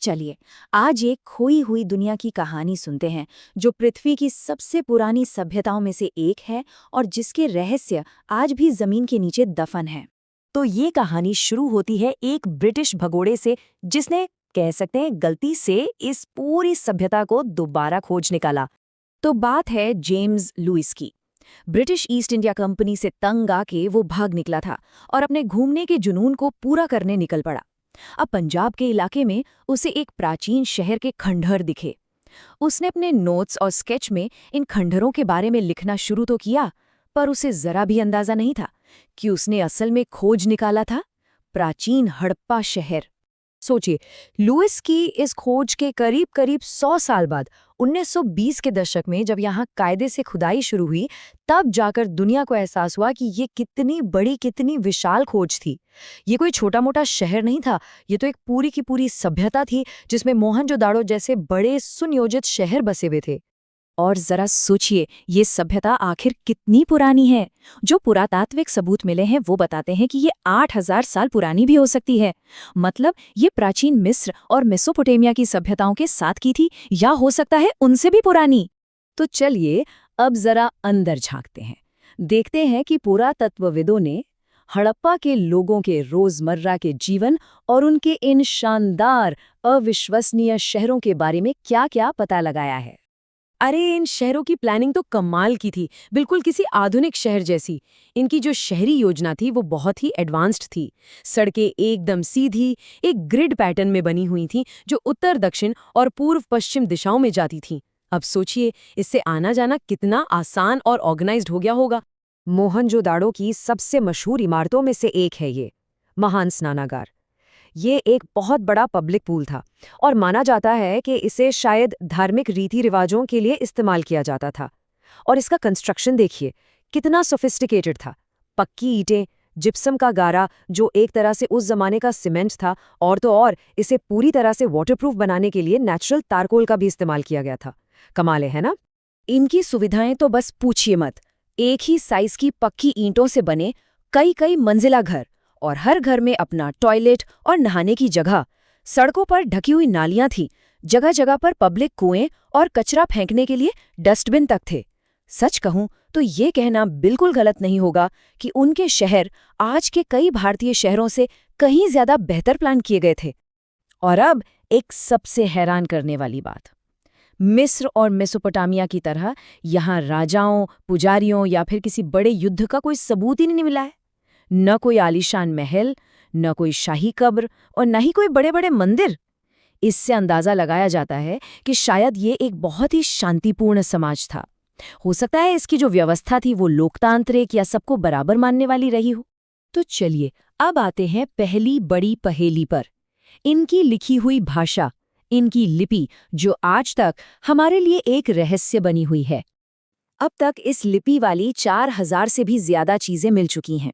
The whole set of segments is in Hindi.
चलिए, आज एक खोई हुई दुनिया की कहानी सुनते हैं जो पृथ्वी की सबसे पुरानी सभ्यताओं में से एक है और जिसके रहस्य आज भी जमीन के नीचे दफन हैं। तो ये कहानी शुरू होती है एक ब्रिटिश भगोड़े से जिसने, कह सकते हैं, गलती से इस पूरी सभ्यता को दोबारा खोज निकाला। तो बात है जेम्स लुइस की। ब्रिटिश ईस्ट इंडिया कंपनी से तंग आके वो भाग निकला था और अपने घूमने के जुनून को पूरा करने निकल पड़ा। अब पंजाब के इलाके में उसे एक प्राचीन शहर के खंडहर दिखे। उसने अपने नोट्स और स्केच में इन खंडहरों के बारे में लिखना शुरू तो किया, पर उसे जरा भी अंदाजा नहीं था कि उसने असल में खोज निकाला था प्राचीन हड़प्पा शहर। सोचिए, लुइस की इस खोज के करीब करीब 100 साल बाद 1920 के दशक में जब यहाँ कायदे से खुदाई शुरू हुई, तब जाकर दुनिया को एहसास हुआ कि ये कितनी बड़ी, कितनी विशाल खोज थी। ये कोई छोटा मोटा शहर नहीं था, ये तो एक पूरी की पूरी सभ्यता थी जिसमें मोहनजोदाड़ो जैसे बड़े सुनियोजित शहर बसे हुए थे। और जरा सोचिए, ये सभ्यता आखिर कितनी पुरानी है। जो पुरातात्विक सबूत मिले हैं वो बताते हैं कि ये 8000 साल पुरानी भी हो सकती है। मतलब ये प्राचीन मिस्र और मेसोपोटामिया की सभ्यताओं के साथ की थी, या हो सकता है उनसे भी पुरानी। तो चलिए अब जरा अंदर झांकते हैं, देखते हैं कि पुरातत्वविदों ने हड़प्पा के लोगों के रोजमर्रा के जीवन और उनके इन शानदार, अविश्वसनीय शहरों के बारे में क्या-क्या पता लगाया है। अरे, इन शहरों की प्लानिंग तो कमाल की थी, बिल्कुल किसी आधुनिक शहर जैसी। इनकी जो शहरी योजना थी वो बहुत ही एडवांस्ड थी। सड़कें एकदम सीधी, एक ग्रिड पैटर्न में बनी हुई थीं जो उत्तर दक्षिण और पूर्व पश्चिम दिशाओं में जाती थीं। अब सोचिए, इससे आना जाना कितना आसान और ऑर्गेनाइज्ड हो गया होगा। मोहनजोदाड़ो की सबसे मशहूर इमारतों में से एक है ये महान स्नानागार। ये एक बहुत बड़ा पब्लिक पूल था और माना जाता है कि इसे शायद धार्मिक रीति रिवाजों के लिए इस्तेमाल किया जाता था। और इसका कंस्ट्रक्शन देखिए, कितना सोफिस्टिकेटेड था। पक्की ईंटें, जिप्सम का गारा जो एक तरह से उस जमाने का सीमेंट था, और तो और इसे पूरी तरह से वाटरप्रूफ बनाने के लिए नेचुरल तारकोल का भी इस्तेमाल किया गया था। कमाल है ना? इनकी सुविधाएं तो बस पूछिए मत। एक ही साइज की पक्की ईंटों से बने कई कई मंजिला घर, और हर घर में अपना टॉयलेट और नहाने की जगह। सड़कों पर ढकी हुई नालियां थीं, जगह जगह पर पब्लिक कुएं और कचरा फेंकने के लिए डस्टबिन तक थे। सच कहूं तो ये कहना बिल्कुल गलत नहीं होगा कि उनके शहर आज के कई भारतीय शहरों से कहीं ज्यादा बेहतर प्लान किए गए थे। और अब एक सबसे हैरान करने वाली बात। मिस्र और मेसोपोटामिया की तरह यहाँ राजाओं, पुजारियों या फिर किसी बड़े युद्ध का कोई सबूत ही नहीं मिला है। न कोई आलीशान महल, न कोई शाही कब्र, और न ही कोई बड़े बड़े मंदिर। इससे अंदाजा लगाया जाता है कि शायद ये एक बहुत ही शांतिपूर्ण समाज था। हो सकता है इसकी जो व्यवस्था थी वो लोकतांत्रिक या सबको बराबर मानने वाली रही हो। तो चलिए अब आते हैं पहली बड़ी पहेली पर, इनकी लिखी हुई भाषा, इनकी लिपि, जो आज तक हमारे लिए एक रहस्य बनी हुई है। अब तक इस लिपि वाली 4000 से भी ज्यादा चीजें मिल चुकी हैं।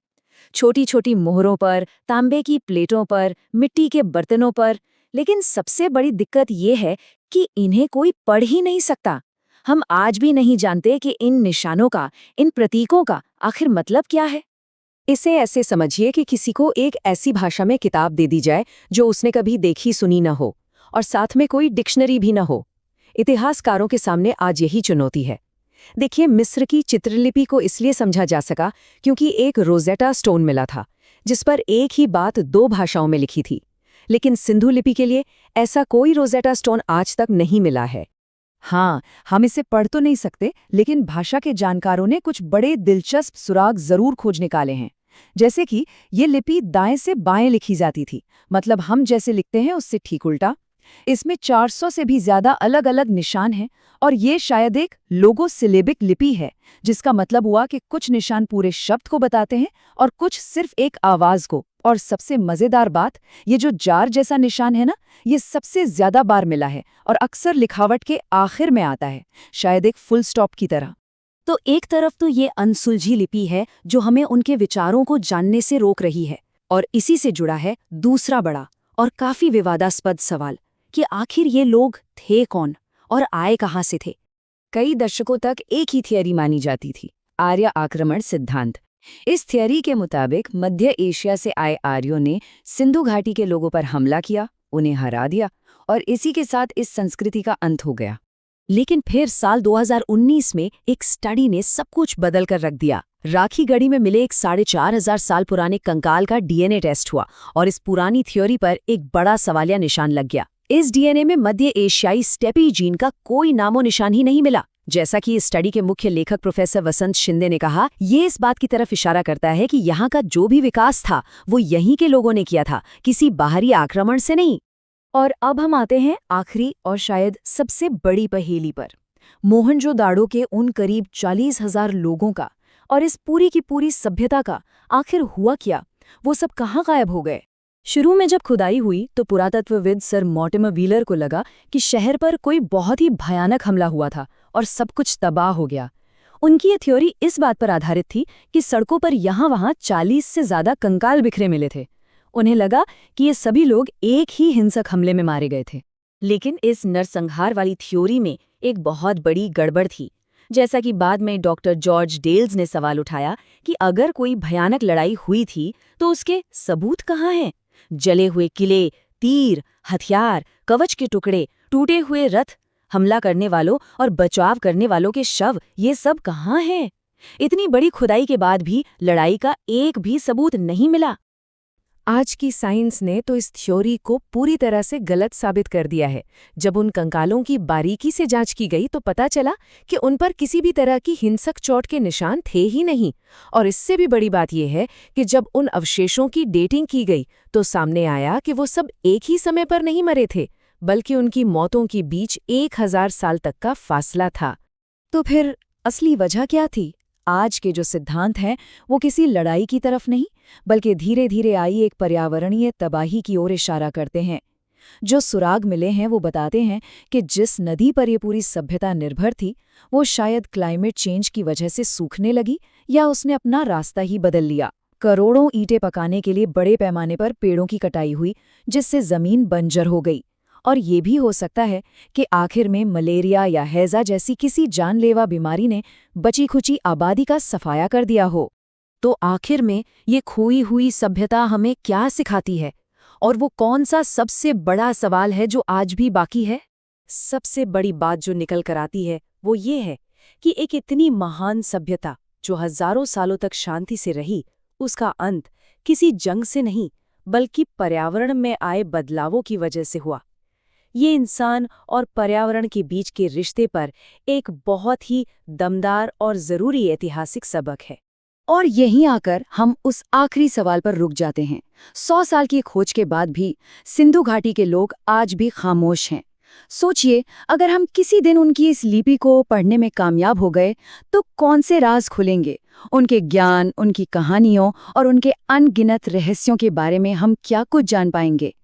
छोटी छोटी मोहरों पर, तांबे की प्लेटों पर, मिट्टी के बर्तनों पर। लेकिन सबसे बड़ी दिक्कत ये है कि इन्हें कोई पढ़ ही नहीं सकता। हम आज भी नहीं जानते कि इन निशानों का, इन प्रतीकों का आखिर मतलब क्या है। इसे ऐसे समझिए कि किसी को एक ऐसी भाषा में किताब दे दी जाए जो उसने कभी देखी सुनी न हो, और साथ में कोई डिक्शनरी भी न हो। इतिहासकारों के सामने आज यही चुनौती है। देखिए, मिस्र की चित्रलिपि को इसलिए समझा जा सका क्योंकि एक रोजेटा स्टोन मिला था जिस पर एक ही बात 2 भाषाओं में लिखी थी। लेकिन सिंधु लिपि के लिए ऐसा कोई रोजेटा स्टोन आज तक नहीं मिला है। हाँ, हम इसे पढ़ तो नहीं सकते, लेकिन भाषा के जानकारों ने कुछ बड़े दिलचस्प सुराग जरूर खोज निकाले हैं। जैसे कि ये लिपि दाएं से बाएं लिखी जाती थी, मतलब हम जैसे लिखते हैं उससे ठीक उल्टा। इसमें 400 से भी ज्यादा अलग अलग निशान हैं, और ये शायद एक लोगोसिलेबिक लिपि है, जिसका मतलब हुआ कि कुछ निशान पूरे शब्द को बताते हैं और कुछ सिर्फ एक आवाज को। और सबसे मजेदार बात, ये जो जार जैसा निशान है ना, ये सबसे ज्यादा बार मिला है और अक्सर लिखावट के आखिर में आता है, शायद एक फुल स्टॉप की तरह। तो एक तरफ तो ये अनसुलझी लिपि है जो हमें उनके विचारों को जानने से रोक रही है, और इसी से जुड़ा है दूसरा बड़ा और काफी विवादास्पद सवाल कि आखिर ये लोग थे कौन और आए कहाँ से थे। कई दशकों तक एक ही थियरी मानी जाती थी, आर्य आक्रमण सिद्धांत। इस थियरी के मुताबिक मध्य एशिया से आए आर्यों ने सिंधु घाटी के लोगों पर हमला किया, उन्हें हरा दिया और इसी के साथ इस संस्कृति का अंत हो गया। लेकिन फिर साल 2019 में एक स्टडी ने सब कुछ बदल कर रख दिया। राखीगढ़ी में मिले एक 4,500 साल पुराने कंकाल का डीएनए टेस्ट हुआ और इस पुरानी थ्योरी पर एक बड़ा सवालिया निशान लग गया। इस डीएनए में मध्य एशियाई स्टेपी जीन का कोई नामो निशान ही नहीं मिला। जैसा कि इस स्टडी के मुख्य लेखक प्रोफेसर वसंत शिंदे ने कहा, ये इस बात की तरफ इशारा करता है कि यहाँ का जो भी विकास था वो यहीं के लोगों ने किया था, किसी बाहरी आक्रमण से नहीं। और अब हम आते हैं आखिरी और शायद सबसे बड़ी पहेली पर, मोहनजोदाड़ो के उन करीब 40,000 लोगों का और इस पूरी की पूरी सभ्यता का आखिर हुआ क्या? वो सब कहाँ गायब हो गए? शुरू में जब खुदाई हुई तो पुरातत्वविद सर मॉर्टिमर व्हीलर को लगा कि शहर पर कोई बहुत ही भयानक हमला हुआ था और सब कुछ तबाह हो गया। उनकी ये थ्योरी इस बात पर आधारित थी कि सड़कों पर यहाँ-वहाँ 40 से ज़्यादा कंकाल बिखरे मिले थे। उन्हें लगा कि ये सभी लोग एक ही हिंसक हमले में मारे गए थे। लेकिन इस नरसंहार वाली थ्योरी में एक बहुत बड़ी गड़बड़ थी। जैसा कि बाद में डॉक्टर जॉर्ज डेल्स ने सवाल उठाया कि अगर कोई भयानक लड़ाई हुई थी तो उसके सबूत कहाँ हैं? जले हुए किले, तीर, हथियार, कवच के टुकड़े, टूटे हुए रथ, हमला करने वालों और बचाव करने वालों के शव, ये सब कहाँ हैं? इतनी बड़ी खुदाई के बाद भी लड़ाई का एक भी सबूत नहीं मिला। आज की साइंस ने तो इस थ्योरी को पूरी तरह से गलत साबित कर दिया है। जब उन कंकालों की बारीकी से जांच की गई तो पता चला कि उन पर किसी भी तरह की हिंसक चोट के निशान थे ही नहीं। और इससे भी बड़ी बात यह है कि जब उन अवशेषों की डेटिंग की गई तो सामने आया कि वो सब एक ही समय पर नहीं मरे थे, बल्कि उनकी मौतों के बीच 1000 साल तक का फासला था। तो फिर असली वजह क्या थी? आज के जो सिद्धांत हैं वो किसी लड़ाई की तरफ नहीं, बल्कि धीरे धीरे आई एक पर्यावरणीय तबाही की ओर इशारा करते हैं। जो सुराग मिले हैं वो बताते हैं कि जिस नदी पर ये पूरी सभ्यता निर्भर थी वो शायद क्लाइमेट चेंज की वजह से सूखने लगी या उसने अपना रास्ता ही बदल लिया। करोड़ों ईंटें पकाने के लिए बड़े पैमाने पर पेड़ों की कटाई हुई, जिससे जमीन बंजर हो गई। और ये भी हो सकता है कि आखिर में मलेरिया या हैजा जैसी किसी जानलेवा बीमारी ने बची खुची आबादी का सफाया कर दिया हो। तो आखिर में ये खोई हुई सभ्यता हमें क्या सिखाती है? और वो कौन सा सबसे बड़ा सवाल है जो आज भी बाकी है? सबसे बड़ी बात जो निकल कर आती है वो ये है कि एक इतनी महान सभ्यता जो हजारों सालों तक शांति से रही, उसका अंत किसी जंग से नहीं बल्कि पर्यावरण में आए बदलावों की वजह से हुआ। ये इंसान और पर्यावरण के बीच के रिश्ते पर एक बहुत ही दमदार और ज़रूरी ऐतिहासिक सबक है। और यहीं आकर हम उस आखिरी सवाल पर रुक जाते हैं। 100 साल की खोज के बाद भी सिंधु घाटी के लोग आज भी खामोश हैं। सोचिए, अगर हम किसी दिन उनकी इस लिपि को पढ़ने में कामयाब हो गए तो कौन से राज खुलेंगे? उनके ज्ञान, उनकी कहानियों और उनके अनगिनत रहस्यों के बारे में हम क्या कुछ जान पाएंगे?